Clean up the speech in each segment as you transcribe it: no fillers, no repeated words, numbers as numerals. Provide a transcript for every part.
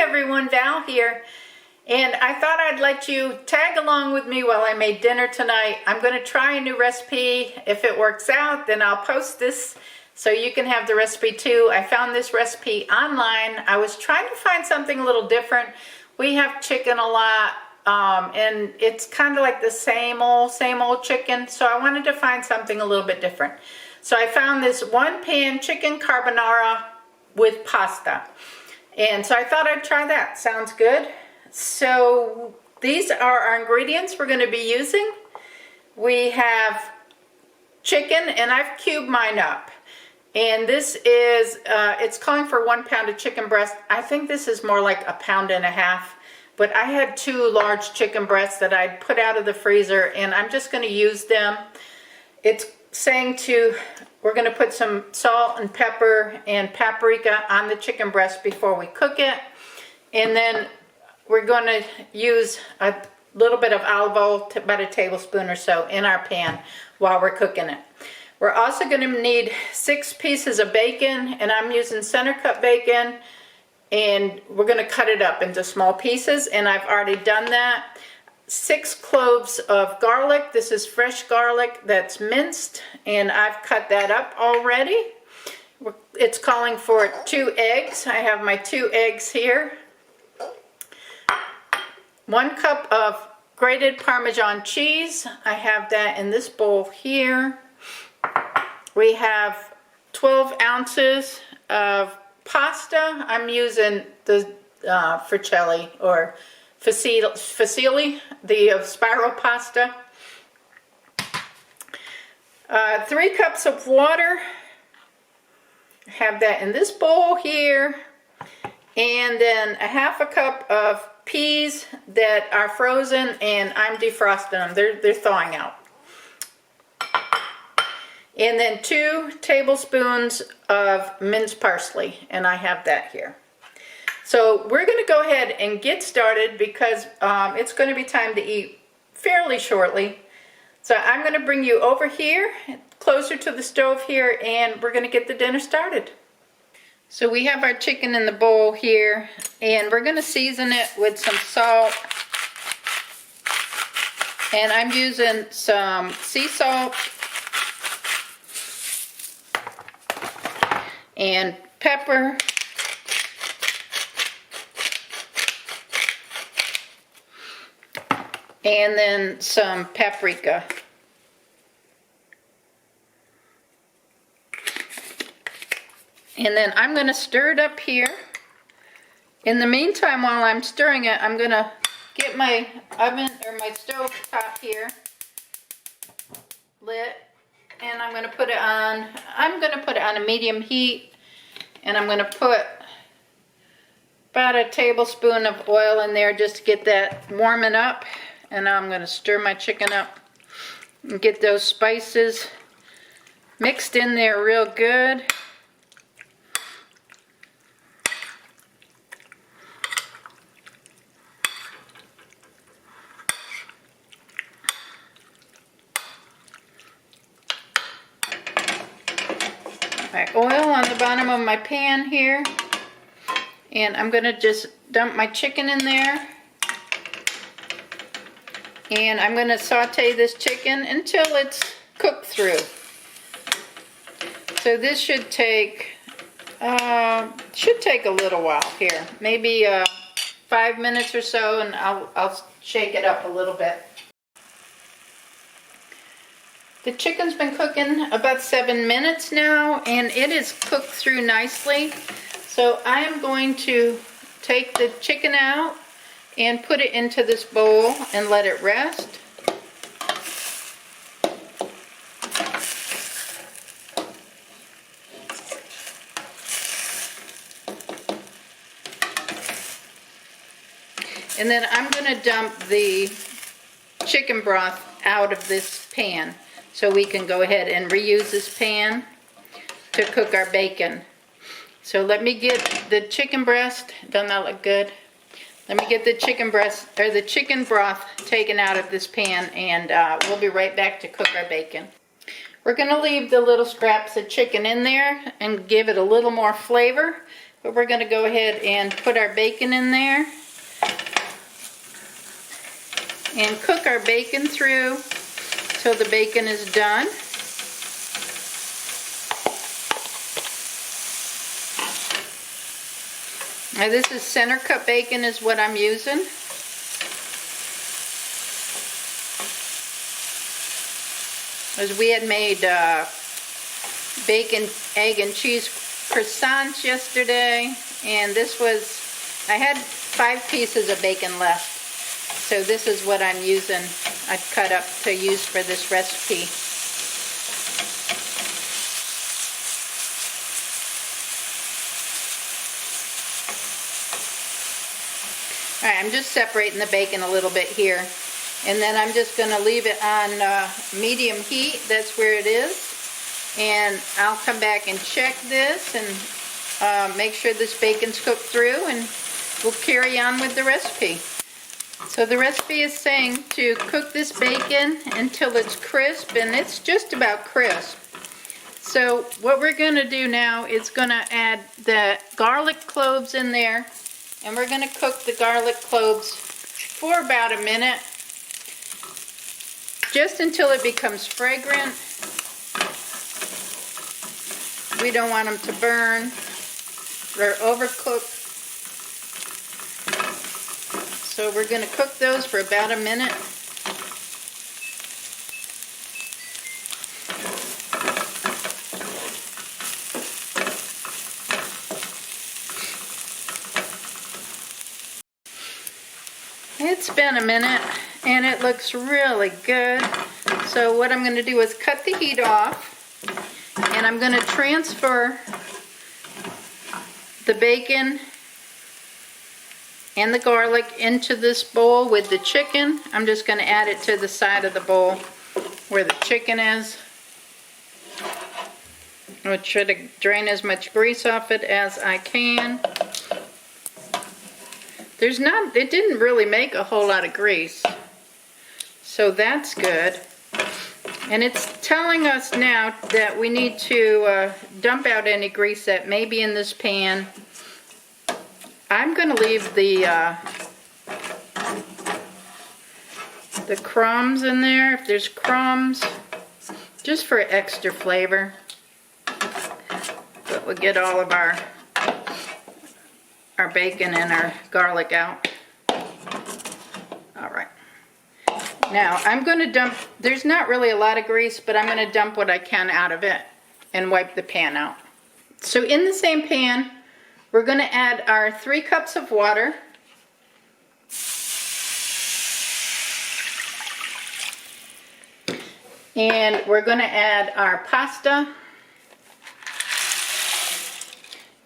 everyone, Val here, and I thought I'd let you tag along with me while I made dinner tonight. I'm going to try a new recipe. If it works out, then I'll post this so you can have the recipe too. I found this recipe online. I was trying to find something a little different. We have chicken a lot, and it's kind of like the same old chicken, so I wanted to find something a little bit different. So I found this one-pan chicken carbonara with pasta. And so I thought I'd try that. Sounds good. So these are our ingredients we're going to be using. We have chicken, and I've cubed mine up. And this is, it's calling for 1 pound of chicken breast. I think this is more like 1.5 pounds. But I had 2 large chicken breasts that I'd put out of the freezer, and I'm just going to use them. It's saying we're going to put some salt and pepper and paprika on the chicken breast before we cook it. And then we're going to use a little bit of olive oil, about a tablespoon or so, in our pan while we're cooking it. We're also going to need 6 pieces of bacon, and I'm using center cut bacon, and we're going to cut it up into small pieces, and I've already done that. 6 cloves of garlic. This is fresh garlic that's minced, and I've cut that up already. It's calling for 2 eggs. I have my 2 eggs here. 1 cup of grated Parmesan cheese. I have that in this bowl here. We have 12 ounces of pasta. I'm using the Fricelli or Fusilli, the spiral pasta. 3 cups of water. I have that in this bowl here. And then 1/2 cup of peas that are frozen, and I'm defrosting them. They're thawing out. And then 2 tablespoons of minced parsley, and I have that here. So we're going to go ahead and get started because it's going to be time to eat fairly shortly. So I'm going to bring you over here, closer to the stove here, and we're going to get the dinner started. So we have our chicken in the bowl here, and we're going to season it with some salt. And I'm using some sea salt and pepper. And then some paprika. And then I'm going to stir it up here. In the meantime, while I'm stirring it, I'm going to get my oven or my stove top here lit, and I'm going to put it on. I'm going to put it on a medium heat, and I'm going to put about a tablespoon of oil in there just to get that warming up. And now I'm going to stir my chicken up and get those spices mixed in there real good. My oil on the bottom of my pan here. And I'm going to just dump my chicken in there. And I'm going to saute this chicken until it's cooked through. So this should take a little while here, maybe 5 minutes or so, and I'll shake it up a little bit. The chicken's been cooking about 7 minutes now, and it is cooked through nicely. So I am going to take the chicken out and put it into this bowl and let it rest. And then I'm going to dump the chicken broth out of this pan so we can go ahead and reuse this pan to cook our bacon. So let me get the chicken breast. Doesn't that look good? Let me get the chicken breast, or the chicken broth, taken out of this pan, and we'll be right back to cook our bacon. We're going to leave the little scraps of chicken in there and give it a little more flavor. But we're going to go ahead and put our bacon in there and cook our bacon through till the bacon is done. Now this is center cut bacon is what I'm using. As we had made bacon, egg, and cheese croissants yesterday, and this was, I had 5 pieces of bacon left, so this is what I'm using. I cut up to use for this recipe. Alright, I'm just separating the bacon a little bit here. And then I'm just going to leave it on medium heat. That's where it is. And I'll come back and check this and make sure this bacon's cooked through, and we'll carry on with the recipe. So the recipe is saying to cook this bacon until it's crisp, and it's just about crisp. So what we're going to do now is going to add the garlic cloves in there, and we're going to cook the garlic cloves for about a minute. Just until it becomes fragrant. We don't want them to burn or overcook. So we're going to cook those for about a minute. It's been a minute and it looks really good. So what I'm going to do is cut the heat off, and I'm going to transfer the bacon and the garlic into this bowl with the chicken. I'm just going to add it to the side of the bowl where the chicken is. I'm try to drain as much grease off it as I can. It didn't really make a whole lot of grease, so that's good. And it's telling us now that we need to dump out any grease that may be in this pan. I'm going to leave the crumbs in there, if there's crumbs, just for extra flavor. But we'll get all of our bacon and our garlic out. Alright. Now I'm going to dump, there's not really a lot of grease, but I'm going to dump what I can out of it and wipe the pan out. So in the same pan, we're going to add our 3 cups of water. And we're going to add our pasta.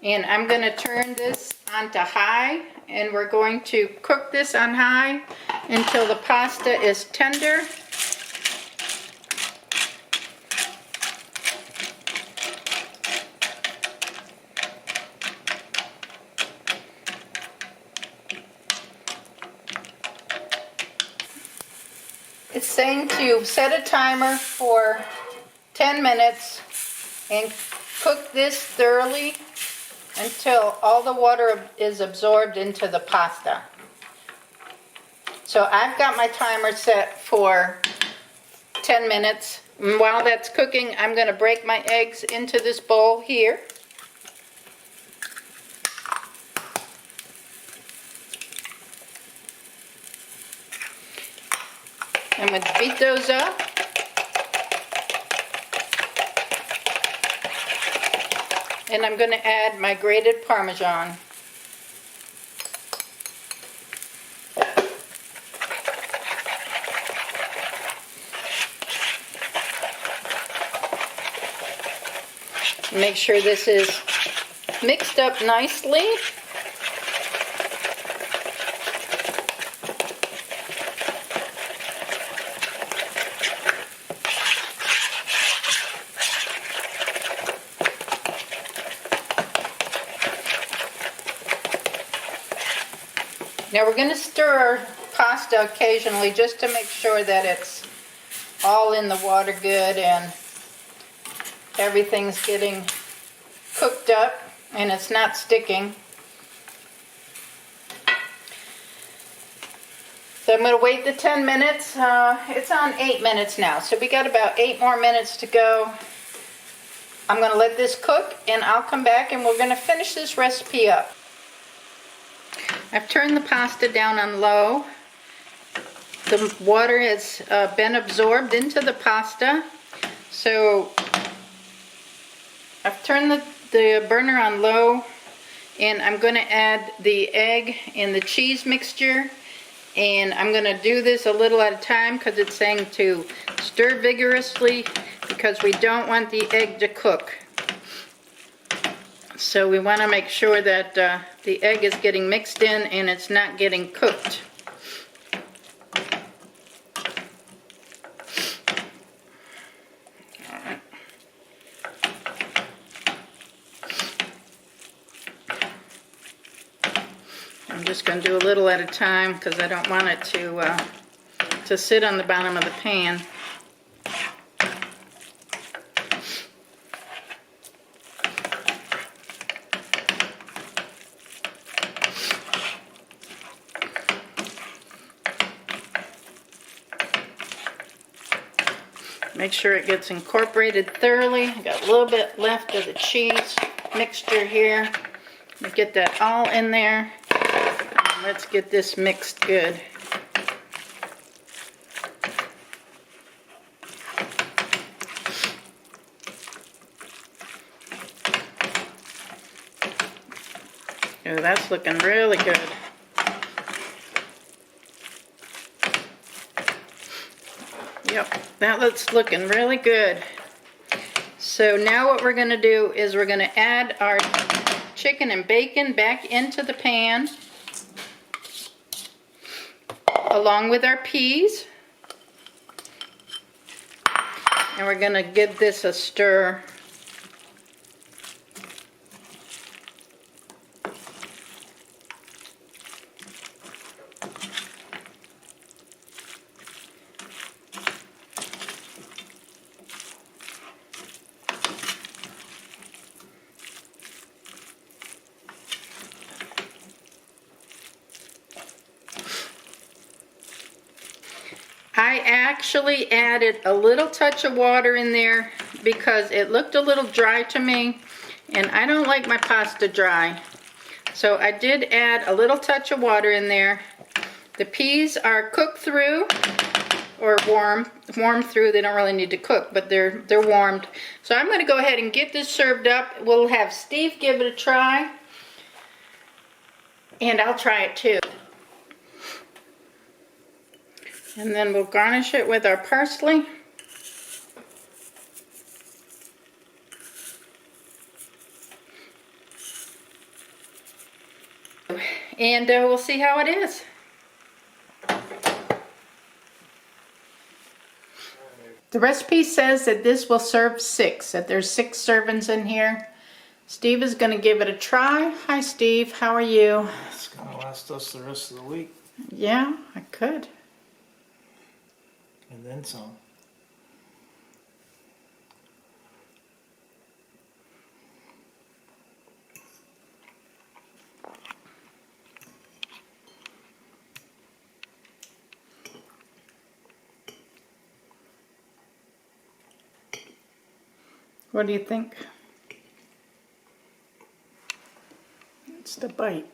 And I'm going to turn this onto high, and we're going to cook this on high until the pasta is tender. It's saying to set a timer for 10 minutes and cook this thoroughly until all the water is absorbed into the pasta. So I've got my timer set for 10 minutes. And while that's cooking, I'm going to break my eggs into this bowl here. I'm going to beat those up. And I'm going to add my grated Parmesan. Make sure this is mixed up nicely. Now we're going to stir our pasta occasionally just to make sure that it's all in the water good and everything's getting cooked up and it's not sticking. So I'm going to wait the 10 minutes. It's on 8 minutes now, so we got about 8 more minutes to go. I'm going to let this cook, and I'll come back and we're going to finish this recipe up. I've turned the pasta down on low. The water has been absorbed into the pasta. So I've turned the burner on low, and I'm going to add the egg and the cheese mixture. And I'm going to do this a little at a time because it's saying to stir vigorously because we don't want the egg to cook. So we want to make sure that the egg is getting mixed in and it's not getting cooked. I'm just going to do a little at a time because I don't want it to sit on the bottom of the pan. Make sure it gets incorporated thoroughly. I got a little bit left of the cheese mixture here. Let me get that all in there. And let's get this mixed good. Oh, that's looking really good. Yep, that looks looking really good. So now what we're going to do is we're going to add our chicken and bacon back into the pan along with our peas. And we're going to give this a stir. I actually added a little touch of water in there because it looked a little dry to me, and I don't like my pasta dry. So I did add a little touch of water in there. The peas are cooked through, or warm through. They don't really need to cook, but they're warmed. So I'm going to go ahead and get this served up. We'll have Steve give it a try, and I'll try it too. And then we'll garnish it with our parsley. And we'll see how it is. The recipe says that this will serve 6, that there's 6 servings in here. Steve is going to give it a try. Hi Steve, how are you? It's going to last us the rest of the week. Yeah, I could. And then some. What do you think? It's the bite.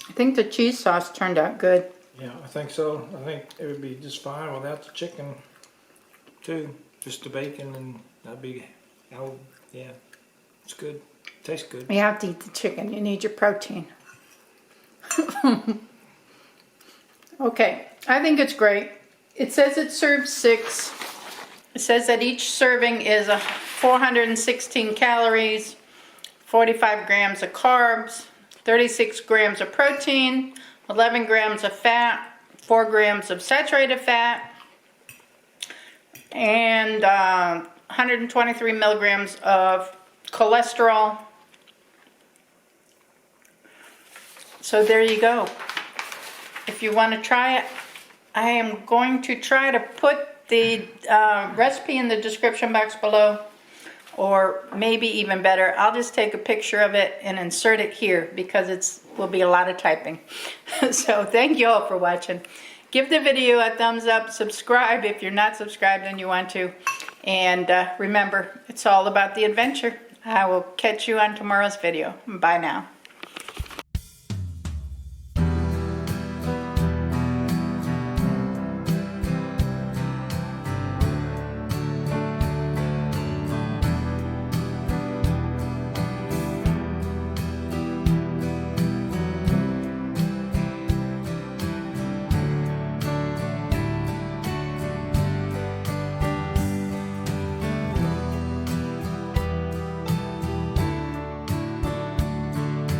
I think the cheese sauce turned out good. Yeah, I think so. I think it would be just fine without the chicken too. Just the bacon, and that'd be, yeah, it's good. Tastes good. You have to eat the chicken. You need your protein. Okay, I think it's great. It says it serves 6. It says that each serving is 416 calories, 45 grams of carbs, 36 grams of protein, 11 grams of fat, 4 grams of saturated fat, and 123 milligrams of cholesterol. So there you go. If you want to try it, I am going to try to put the recipe in the description box below, or maybe even better, I'll just take a picture of it and insert it here because will be a lot of typing. So thank you all for watching. Give the video a thumbs up, subscribe if you're not subscribed and you want to, and remember, it's all about the adventure. I will catch you on tomorrow's video. Bye now.